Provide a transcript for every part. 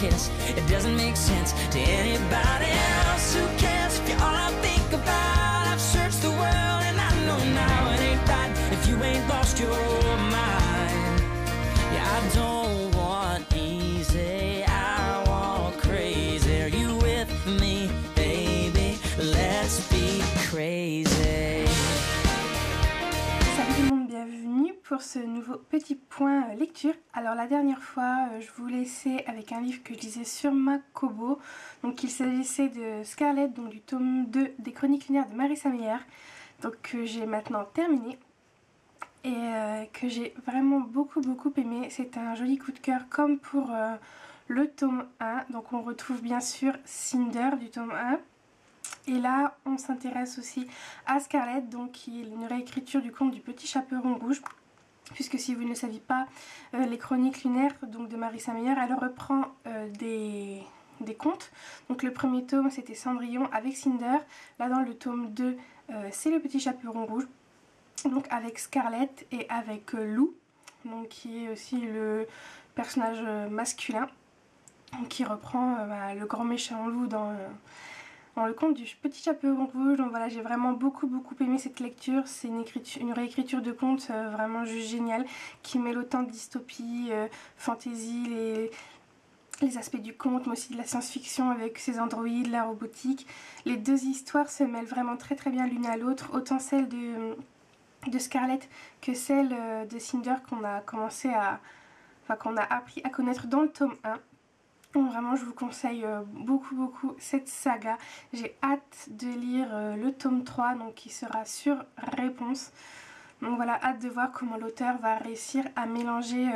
kiss. It doesn't make sense to anybody else. Who cares if you're all I think about? I've searched the world and I know now it ain't right if you ain't lost your mind. Yeah, I don't want easy, I want crazy. Are you with me, baby? Let's be crazy. Salut tout le monde, bienvenue pour ce nouveau petit point lecture. Alors la dernière fois, je vous laissais avec un livre que je lisais sur ma Kobo. Donc il s'agissait de Scarlett, donc du tome 2 des Chroniques lunaires de Marissa Meyer. Donc que j'ai maintenant terminé et que j'ai vraiment beaucoup aimé. C'est un joli coup de cœur comme pour le tome 1. Donc on retrouve bien sûr Cinder du tome 1. Et là, on s'intéresse aussi à Scarlett, donc qui est une réécriture du conte du Petit Chaperon Rouge. Puisque si vous ne le saviez pas, les Chroniques lunaires donc de Marissa Meyer, elle reprend des contes. Donc le premier tome, c'était Cendrillon avec Cinder. Là, dans le tome 2, c'est le Petit Chaperon Rouge. Donc avec Scarlett et avec Lou, donc qui est aussi le personnage masculin, qui reprend le grand méchant loup dans le conte du Petit Chaperon Rouge. Donc voilà, j'ai vraiment beaucoup aimé cette lecture. C'est une réécriture de conte vraiment juste géniale, qui mêle autant de dystopie, fantaisie, les aspects du conte, mais aussi de la science-fiction avec ses androïdes, la robotique. Les deux histoires se mêlent vraiment très bien l'une à l'autre, autant celle de Scarlett que celle de Cinder qu'on a appris à connaître dans le tome 1. Donc vraiment, je vous conseille beaucoup cette saga. J'ai hâte de lire le tome 3, donc qui sera sur Réponse. Donc voilà, hâte de voir comment l'auteur va réussir à mélanger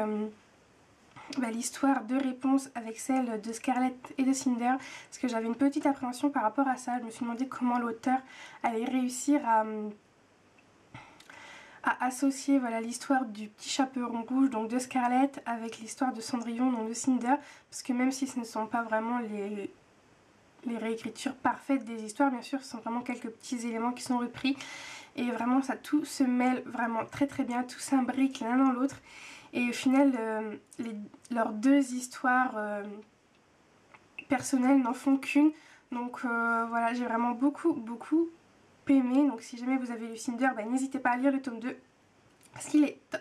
l'histoire de Réponse avec celle de Scarlett et de Cinder. Parce que j'avais une petite appréhension par rapport à ça. Je me suis demandé comment l'auteur allait réussir à associer l'histoire du Petit Chaperon Rouge, donc de Scarlett, avec l'histoire de Cendrillon, donc de Cinder, parce que même si ce ne sont pas vraiment les réécritures parfaites des histoires, bien sûr, ce sont vraiment quelques petits éléments qui sont repris, et vraiment ça tout se mêle vraiment très bien, tout s'imbrique l'un dans l'autre, et au final leurs deux histoires personnelles n'en font qu'une. Donc voilà, j'ai vraiment beaucoup aimé. Donc si jamais vous avez lu Cinder, n'hésitez pas à lire le tome 2 parce qu'il est top.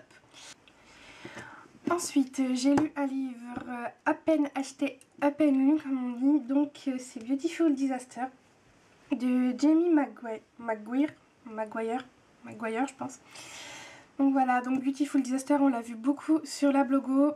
Ensuite, j'ai lu un livre à peine acheté, à peine lu comme on dit. Donc c'est Beautiful Disaster de Jamie Maguire je pense. Donc voilà, donc Beautiful Disaster, on l'a vu beaucoup sur la blogo.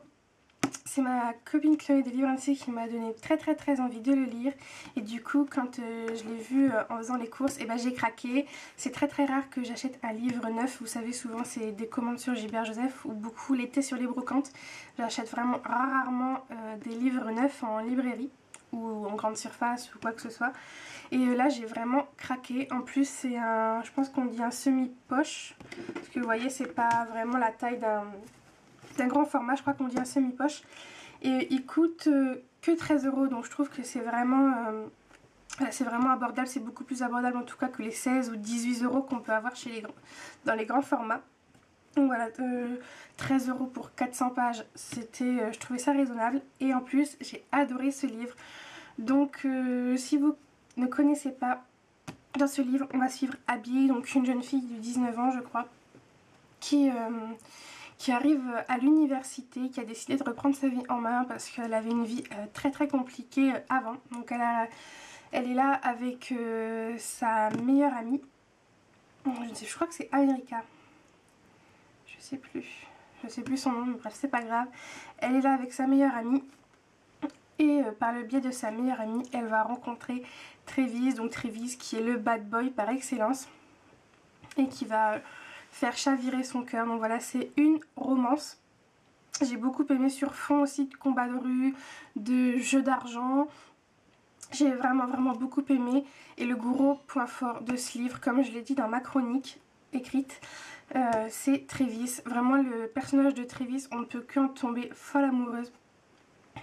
C'est ma copine Chloé de Livre NC qui m'a donné très envie de le lire. Et du coup, quand je l'ai vu en faisant les courses, j'ai craqué. C'est très rare que j'achète un livre neuf. Vous savez, souvent c'est des commandes sur Gilbert Joseph ou beaucoup l'été sur les brocantes. J'achète vraiment rarement des livres neufs en librairie ou en grande surface ou quoi que ce soit. Et là, j'ai vraiment craqué. En plus, c'est un, je pense qu'on dit un semi-poche. Parce que vous voyez, c'est pas vraiment la taille d'un grand format, je crois qu'on dit un semi-poche, et il coûte que 13 €, donc je trouve que c'est vraiment abordable. C'est beaucoup plus abordable en tout cas que les 16 ou 18 € qu'on peut avoir dans les grands formats. Donc voilà, 13 € pour 400 pages, je trouvais ça raisonnable, et en plus j'ai adoré ce livre. Donc si vous ne connaissez pas, dans ce livre on va suivre Abby, donc une jeune fille de 19 ans je crois, qui arrive à l'université, qui a décidé de reprendre sa vie en main parce qu'elle avait une vie très compliquée avant. Donc elle est là avec sa meilleure amie. Je crois que c'est America. Je sais plus son nom, mais bref, c'est pas grave. Elle est là avec sa meilleure amie. Et par le biais de sa meilleure amie, elle va rencontrer Travis, donc Travis qui est le bad boy par excellence. Et qui va faire chavirer son cœur. Donc voilà, c'est une romance. J'ai beaucoup aimé sur fond aussi de combat de rue, de jeux d'argent. J'ai vraiment beaucoup aimé. Et le gros point fort de ce livre, comme je l'ai dit dans ma chronique écrite, c'est Travis. Vraiment, le personnage de Travis, on ne peut qu'en tomber folle amoureuse.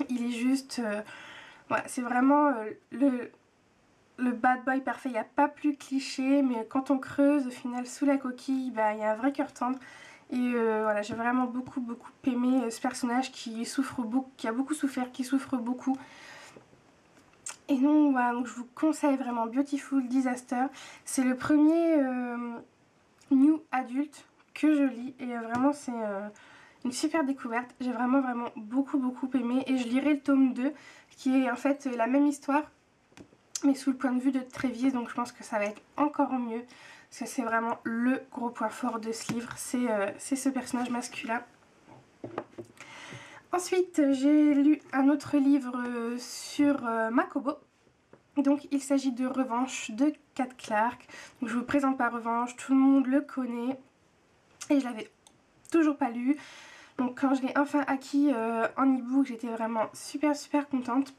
Il est juste... voilà, c'est vraiment le bad boy parfait. Il n'y a pas plus cliché, mais quand on creuse au final sous la coquille, il y a un vrai cœur tendre. Et voilà, j'ai vraiment beaucoup aimé ce personnage qui souffre beaucoup, qui a beaucoup souffert, qui souffre beaucoup. Et donc voilà, donc je vous conseille vraiment Beautiful Disaster. C'est le premier new adulte que je lis et vraiment c'est une super découverte. J'ai vraiment beaucoup aimé et je lirai le tome 2 qui est en fait la même histoire mais sous le point de vue de Travis, donc je pense que ça va être encore mieux parce que c'est vraiment le gros point fort de ce livre, c'est ce personnage masculin. Ensuite, j'ai lu un autre livre sur Makobo. Donc, il s'agit de Revanche de Kat Clark. Donc, je vous présente pas Revanche, tout le monde le connaît. Et je l'avais toujours pas lu. Donc, quand je l'ai enfin acquis en e-book, j'étais vraiment super contente.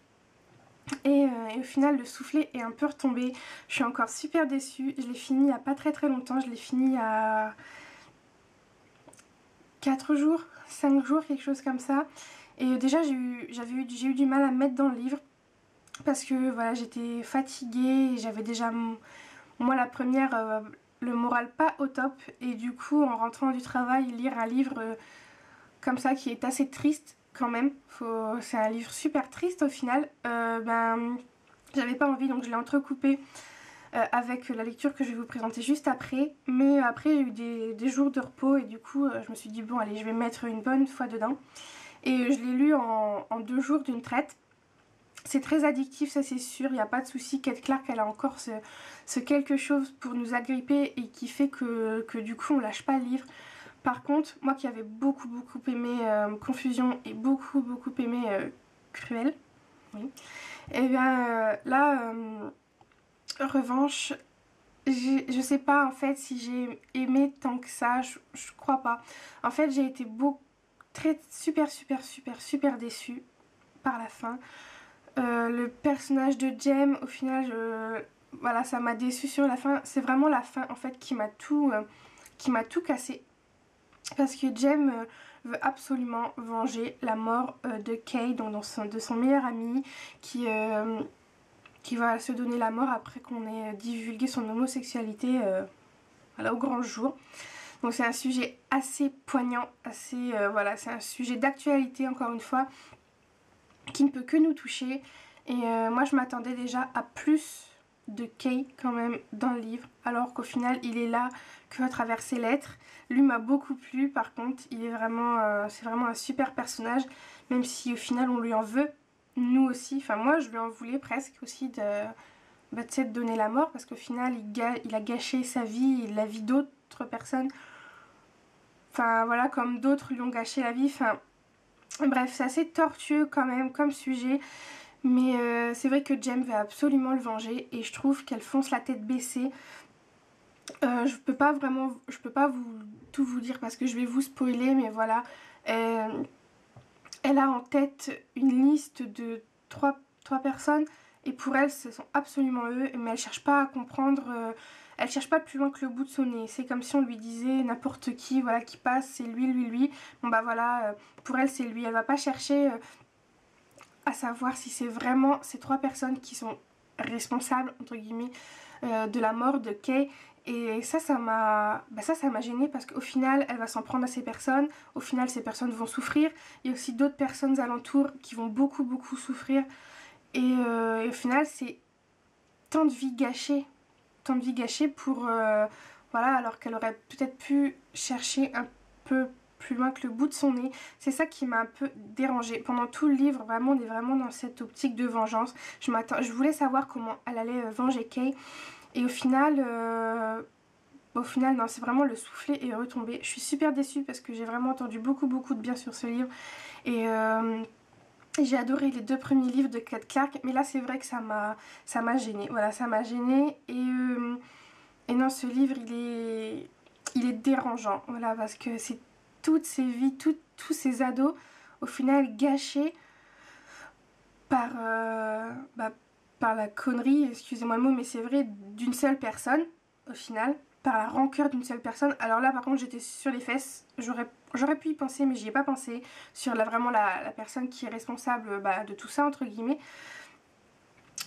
Et au final, le soufflet est un peu retombé. Je suis encore super déçue. Je l'ai fini il n'y a pas très longtemps. Je l'ai fini à 4 jours, 5 jours, quelque chose comme ça. Et déjà, j'ai eu du mal à me mettre dans le livre. Parce que voilà, j'étais fatiguée. J'avais déjà, moi la première, le moral pas au top. Et du coup, en rentrant du travail, lire un livre comme ça qui est assez triste quand même. C'est un livre super triste au final. J'avais pas envie, donc je l'ai entrecoupé avec la lecture que je vais vous présenter juste après. Mais après, j'ai eu des jours de repos et du coup, je me suis dit bon, allez, je vais mettre une bonne fois dedans. Et je l'ai lu en 2 jours d'une traite. C'est très addictif, ça c'est sûr, il n'y a pas de souci. Kat Clark, elle a encore ce quelque chose pour nous agripper et qui fait que du coup on lâche pas le livre. Par contre, moi qui avais beaucoup aimé Confusion et beaucoup aimé Cruel, oui, et bien là, Revanche, je sais pas en fait si j'ai aimé tant que ça, je crois pas. En fait, j'ai été super déçue par la fin. Le personnage de Jem, au final, voilà, ça m'a déçue sur la fin. C'est vraiment la fin en fait qui m'a tout cassé. Parce que Jem veut absolument venger la mort de Kay, donc de son meilleur ami, qui va se donner la mort après qu'on ait divulgué son homosexualité voilà, au grand jour. Donc c'est un sujet assez poignant, voilà, c'est un sujet d'actualité encore une fois, qui ne peut que nous toucher. Et moi je m'attendais déjà à plus de Kay quand même dans le livre, alors qu'au final il est là que à travers ses lettres. Lui m'a beaucoup plu, par contre il est vraiment c'est vraiment un super personnage, même si au final on lui en veut, nous aussi, enfin moi je lui en voulais presque aussi de donner la mort, parce qu'au final il a gâché sa vie et la vie d'autres personnes, enfin voilà, comme d'autres lui ont gâché la vie, enfin bref, c'est assez tortueux quand même comme sujet. Mais c'est vrai que Jem veut absolument le venger et je trouve qu'elle fonce la tête baissée. Je peux pas tout vous dire parce que je vais vous spoiler, mais voilà. Elle a en tête une liste de 3 personnes et pour elle ce sont absolument eux, mais elle cherche pas à comprendre, elle cherche pas plus loin que le bout de son nez. C'est comme si on lui disait n'importe qui, voilà, qui passe, c'est lui. Bon bah voilà, pour elle c'est lui, elle va pas chercher à savoir si c'est vraiment ces 3 personnes qui sont responsables entre guillemets de la mort de Kay. Et ça m'a gênée parce qu'au final elle va s'en prendre à ces personnes, au final ces personnes vont souffrir, il y a aussi d'autres personnes alentour qui vont beaucoup souffrir et au final c'est tant de vies gâchées pour voilà, alors qu'elle aurait peut-être pu chercher un peu plus loin que le bout de son nez. C'est ça qui m'a un peu dérangée. Pendant tout le livre, vraiment, on est vraiment dans cette optique de vengeance. Je voulais savoir comment elle allait venger Kay. Et au final, non, c'est vraiment le soufflet est retombé. Je suis super déçue parce que j'ai vraiment entendu beaucoup de bien sur ce livre. Et j'ai adoré les 2 premiers livres de Kat Clark. Mais là, c'est vrai que ça m'a gênée. Voilà, ça m'a gênée. Et non, ce livre, il est dérangeant. Voilà, parce que c'est toutes ces vies, tous ces ados, au final gâchés par la connerie, excusez-moi le mot, mais c'est vrai, d'une seule personne, au final, par la rancœur d'une seule personne. Alors là, par contre, j'étais sur les fesses, j'aurais pu y penser, mais j'y ai pas pensé, sur vraiment la personne qui est responsable de tout ça, entre guillemets.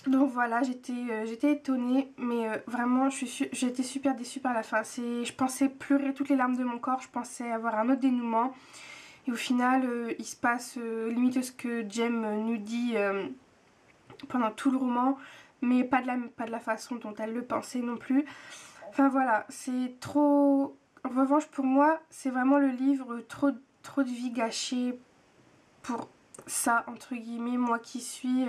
Donc voilà, j'étais étonnée, mais vraiment j'étais super déçue par la fin. Je pensais pleurer toutes les larmes de mon corps, je pensais avoir un autre dénouement. Et au final, il se passe limite ce que Jem nous dit pendant tout le roman, mais pas de la façon dont elle le pensait non plus. Enfin voilà, c'est trop... En revanche, pour moi, c'est vraiment le livre trop de vie gâchée pour ça, entre guillemets, moi qui suis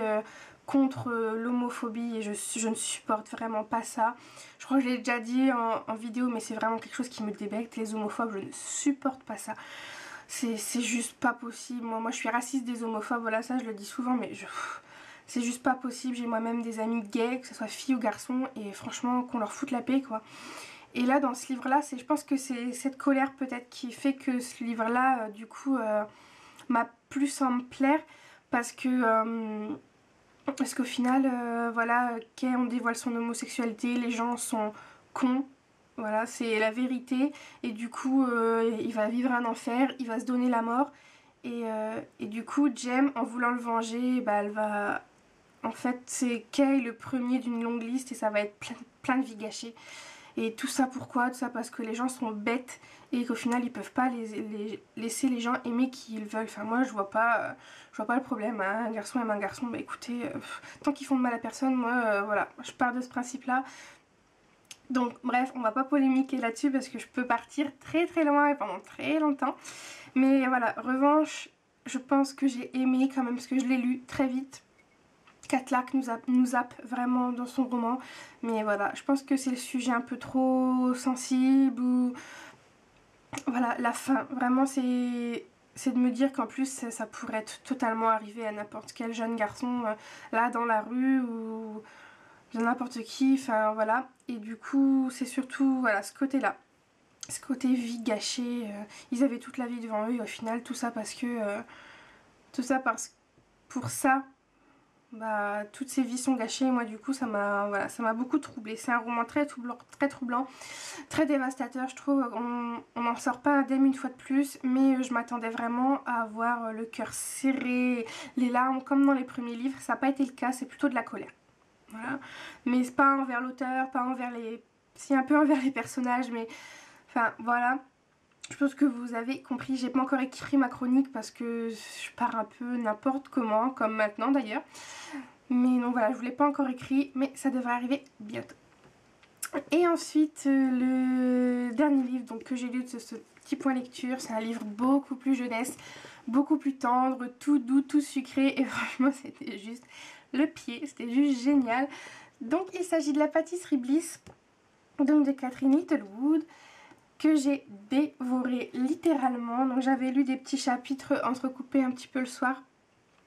contre l'homophobie et je ne supporte vraiment pas ça. Je crois que je l'ai déjà dit en vidéo, mais c'est vraiment quelque chose qui me débecte. Les homophobes, je ne supporte pas ça. C'est juste pas possible. Moi je suis raciste des homophobes, voilà, ça je le dis souvent, mais c'est juste pas possible. J'ai moi-même des amis gays, que ce soit filles ou garçons, et franchement, qu'on leur foute la paix, quoi. Et là, dans ce livre-là, je pense que c'est cette colère peut-être qui fait que ce livre-là, du coup, m'a plus semble plaire, parce qu'au final, voilà, Kay, on dévoile son homosexualité, les gens sont cons. Voilà, c'est la vérité. Et du coup, il va vivre un enfer, il va se donner la mort. Et du coup, Jem, en voulant le venger, bah, elle va... En fait, c'est Kay le premier d'une longue liste et ça va être plein de vies gâchées. Et tout ça pourquoi? Tout ça parce que les gens sont bêtes et qu'au final, ils peuvent pas laisser les gens aimer qui ils veulent. Enfin, moi, je vois pas le problème. Hein. Un garçon aime un garçon. Bah écoutez, tant qu'ils font de mal à personne, moi, voilà, je pars de ce principe-là. Donc bref, on va pas polémiquer là-dessus parce que je peux partir très loin et pendant très longtemps. Mais voilà, revanche, je pense que j'ai aimé quand même parce que je l'ai lu très vite. Katlack nous zappe vraiment dans son roman. Mais voilà, je pense que c'est le sujet un peu trop sensible ou... Voilà, la fin, vraiment c'est de me dire qu'en plus ça pourrait être totalement arrivé à n'importe quel jeune garçon là dans la rue ou n'importe qui, enfin voilà. Et du coup, c'est surtout voilà ce côté-là, ce côté vie gâchée. Ils avaient toute la vie devant eux et au final, tout ça parce que pour ça, bah toutes ces vies sont gâchées. Et moi, du coup, ça m'a beaucoup troublée. C'est un roman très troublant, très dévastateur. Je trouve on n'en sort pas indemne une fois de plus, mais je m'attendais vraiment à avoir le cœur serré, les larmes comme dans les premiers livres. Ça n'a pas été le cas. C'est plutôt de la colère. Voilà. Mais c'est pas envers l'auteur, pas envers les... Si, un peu envers les personnages, mais... Enfin, voilà. Je pense que vous avez compris. J'ai pas encore écrit ma chronique parce que je pars un peu n'importe comment, comme maintenant d'ailleurs. Mais non, voilà, je vous l'ai pas encore écrit, mais ça devrait arriver bientôt. Et ensuite, le dernier livre donc, que j'ai lu de ce petit point lecture, c'est un livre beaucoup plus jeunesse, beaucoup plus tendre, tout doux, tout sucré. Et franchement, c'était juste... le pied, c'était juste génial. Donc il s'agit de La Pâtisserie Bliss, donc de Catherine Littlewood, que j'ai dévoré littéralement. Donc j'avais lu des petits chapitres entrecoupés un petit peu le soir,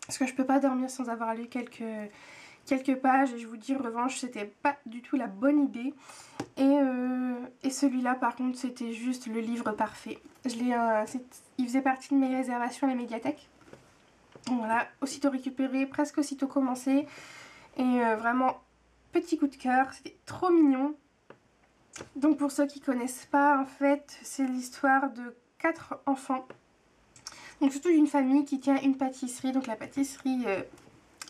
parce que je peux pas dormir sans avoir lu quelques pages, et je vous dis en revanche, c'était pas du tout la bonne idée. Et celui-là par contre, c'était juste le livre parfait. Il faisait partie de mes réservations à la médiathèque. Voilà, aussitôt récupéré, presque aussitôt commencé. Et vraiment, petit coup de cœur, c'était trop mignon. Donc pour ceux qui connaissent pas, en fait, c'est l'histoire de 4 enfants. Donc surtout d'une famille qui tient une pâtisserie, donc la pâtisserie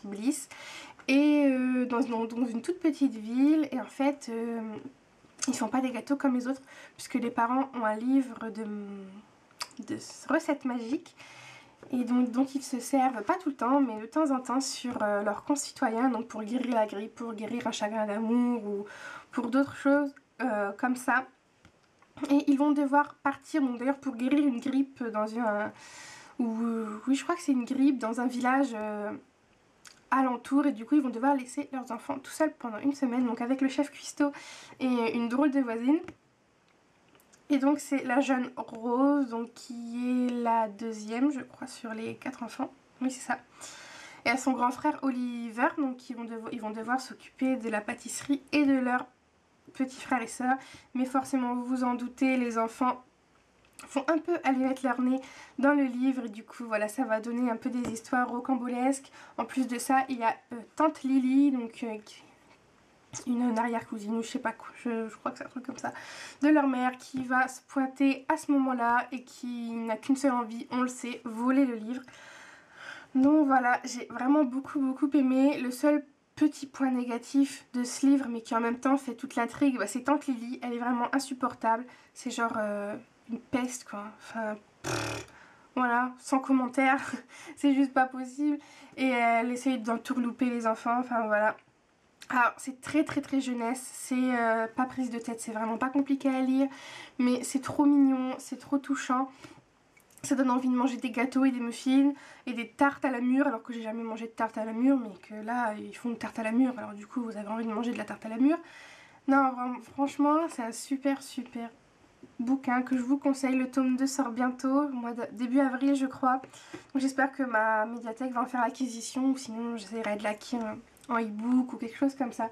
Bliss. Et dans une toute petite ville. Et en fait, ils font pas des gâteaux comme les autres, puisque les parents ont un livre de recettes magiques. Et donc ils se servent, pas tout le temps, mais de temps en temps sur leurs concitoyens, donc pour guérir la grippe, pour guérir un chagrin d'amour ou pour d'autres choses comme ça. Et ils vont devoir partir, donc d'ailleurs pour guérir une grippe dans oui, je crois que c'est une grippe dans un village alentour, et du coup ils vont devoir laisser leurs enfants tout seuls pendant une semaine, donc avec le chef cuistot et une drôle de voisine. Et donc c'est la jeune Rose, donc qui est la deuxième, je crois, sur les 4 enfants. Oui, c'est ça. Et à son grand frère Oliver, donc ils vont devoir s'occuper de la pâtisserie et de leurs petits frères et sœurs. Mais forcément, vous vous en doutez, les enfants font un peu aller mettre leur nez dans le livre. Et du coup, voilà, ça va donner un peu des histoires rocambolesques. En plus de ça, il y a tante Lily, donc... une arrière-cousine ou je sais pas quoi, je crois que c'est un truc comme ça, de leur mère qui va se pointer à ce moment-là et qui n'a qu'une seule envie, on le sait, voler le livre. Donc voilà, j'ai vraiment beaucoup aimé. Le seul petit point négatif de ce livre, mais qui en même temps fait toute l'intrigue, bah, c'est Tante Lily. Elle est vraiment insupportable. C'est genre une peste, quoi. Enfin, voilà, sans commentaire. C'est juste pas possible. Et elle essaye d'entourlouper les enfants. Enfin, voilà. Alors, c'est très jeunesse. C'est pas prise de tête. C'est vraiment pas compliqué à lire. Mais c'est trop mignon. C'est trop touchant. Ça donne envie de manger des gâteaux et des muffins et des tartes à la mûre, alors que j'ai jamais mangé de tarte à la mûre, mais que là, ils font une tarte à la mûre, alors du coup, vous avez envie de manger de la tarte à la mûre. Non, vraiment, franchement, c'est un super bouquin que je vous conseille. Le tome 2 sort bientôt, au mois de début avril, je crois. Donc j'espère que ma médiathèque va en faire l'acquisition, ou sinon j'essaierai de l'acquérir en e-book ou quelque chose comme ça.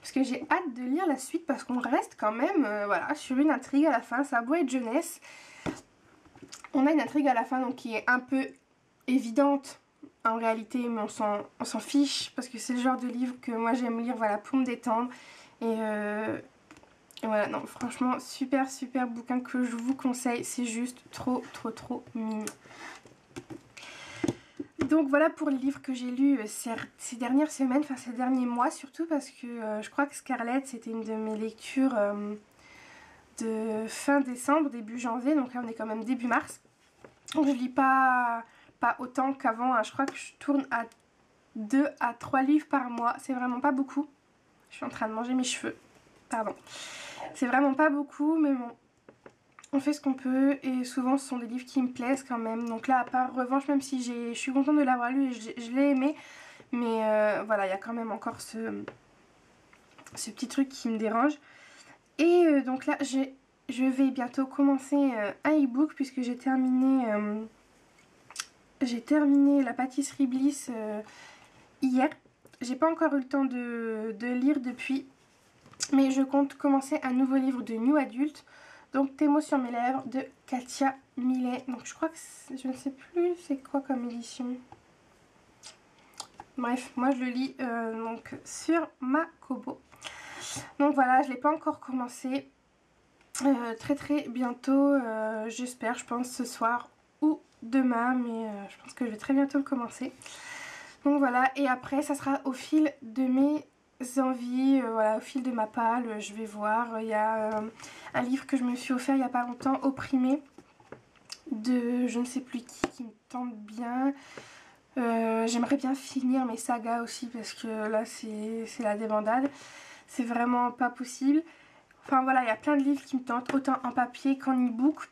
Parce que j'ai hâte de lire la suite, parce qu'on reste quand même voilà, sur une intrigue à la fin. Ça a beau être jeunesse, on a une intrigue à la fin donc, qui est un peu évidente en réalité, mais on s'en fiche parce que c'est le genre de livre que moi j'aime lire, voilà, pour me détendre. Et voilà, non, franchement, super bouquin que je vous conseille. C'est juste trop mignon. Donc voilà pour les livres que j'ai lus ces dernières semaines, enfin ces derniers mois surtout, parce que je crois que Scarlett, c'était une de mes lectures de fin décembre, début janvier, donc là on est quand même début mars. Donc je lis pas autant qu'avant, hein. Je crois que je tourne à 2 à 3 livres par mois, c'est vraiment pas beaucoup. Je suis en train de manger mes cheveux, pardon. C'est vraiment pas beaucoup, mais bon, on fait ce qu'on peut et souvent ce sont des livres qui me plaisent quand même. Donc là, à part Revanche, même si je suis contente de l'avoir lu et je l'ai aimé, mais voilà, il y a quand même encore ce petit truc qui me dérange. Et donc là, je vais bientôt commencer un e-book puisque j'ai terminé la pâtisserie Bliss hier. J'ai pas encore eu le temps de lire depuis, mais je compte commencer un nouveau livre de New Adult, donc Tes mots sur mes lèvres de Katia Millet. Donc je crois que je ne sais plus c'est quoi comme édition. Bref, moi je le lis donc sur ma Kobo. Donc voilà, je l'ai pas encore commencé. Très bientôt, j'espère, je pense ce soir ou demain, mais je pense que je vais très bientôt le commencer. Donc voilà, et après ça sera au fil de mes envies, voilà, au fil de ma palle, je vais voir. Il y a un livre que je me suis offert il n'y a pas longtemps, Opprimé, de je ne sais plus qui me tente bien. J'aimerais bien finir mes sagas aussi parce que là c'est la débandade, c'est vraiment pas possible. Enfin voilà, il y a plein de livres qui me tentent, autant en papier qu'en e-book.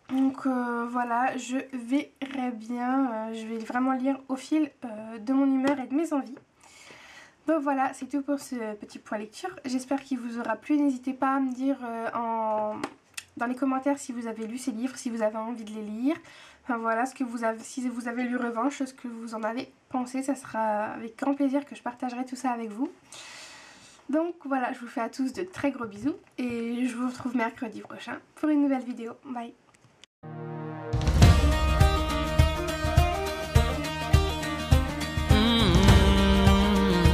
Donc voilà, je verrai bien. Je vais vraiment lire au fil de mon humeur et de mes envies. Donc voilà, c'est tout pour ce petit point lecture. J'espère qu'il vous aura plu. N'hésitez pas à me dire dans les commentaires si vous avez lu ces livres, si vous avez envie de les lire. Enfin voilà, si vous avez lu Revanche, ce que vous en avez pensé. Ça sera avec grand plaisir que je partagerai tout ça avec vous. Donc voilà, je vous fais à tous de très gros bisous et je vous retrouve mercredi prochain pour une nouvelle vidéo. Bye!